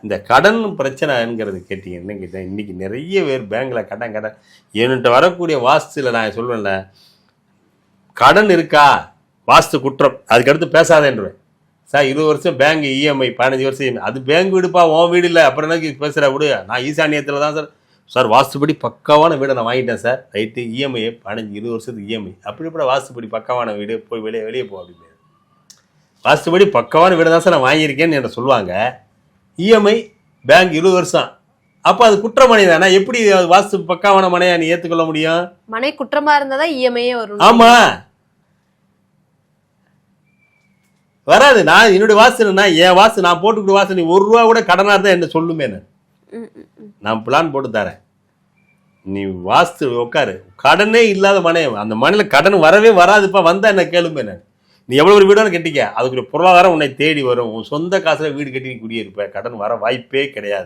இந்த கடன் பிரச்சனைங்கிறது கேட்டிங்கன்னு கேட்டேன். இன்றைக்கி நிறைய பேர் பேங்கில் கடன் என்கிட்ட வரக்கூடிய வாஸ்துல நான் சொல்வேன்ல, கடன் இருக்கா வாஸ்து குற்றம், அதுக்கடுத்து பேசாதேன்றுவேன். சார் 20 வருஷம் பேங்க் இஎம்ஐ, 15 வருஷம் இஎம்ஐ, அது பேங்க் வீடுப்பா, உன் வீடு இல்லை, அப்புறம் எனக்கு பேசுகிற விடு. நான் ஈசானியத்தில் தான் சார் வாஸ்துபடி பக்காவான வீடை நான் வாங்கிட்டேன் சார். ரைட்டு, இஎம்ஐ 15-20 வருஷத்துக்கு இஎம்ஐ, அப்படி கூட வாஸ்துபடி பக்காவான வீடு, போய் வெளியே போ அப்படின்னு. வாஸ்துபடி பக்காவான வீடு தான் சார் நான் வாங்கியிருக்கேன்னு என்ன சொல்லுவாங்க. இஎம்ஐ பேங்க் 20 வருஷம், அப்போ அது குற்றமனை தானே? எப்படி வாஸ்து பக்காவான மனையா நீ ஏற்றுக்கொள்ள முடியும்? மனை குற்றமா இருந்தாதான் இஎம்ஐயே வரும். ஆமா, வராது. நான் என்னுடைய வாசனை, என் வாசு நான் போட்டுக்கிட்டு வாசனை 1 ரூபா கூட கடனா இருந்தா என்ன சொல்லுமே. நான் பிளான் போட்டு தரேன், நீ வாஸ்து உட்காரு. கடனே இல்லாத மனை, அந்த மனையில கடன் வரவே வராதுப்பா, வந்தா என்ன கேளுமே. நீ எவ்வளவு ஒரு வீடானு கட்டிக்க, அதுக்குரிய பொருளாதாரம் உன்னை தேடி வரும். உன் சொந்த காசுல வீடு கட்டி நீ குடியிருப்ப, கடன் வர வாய்ப்பே கிடையாது.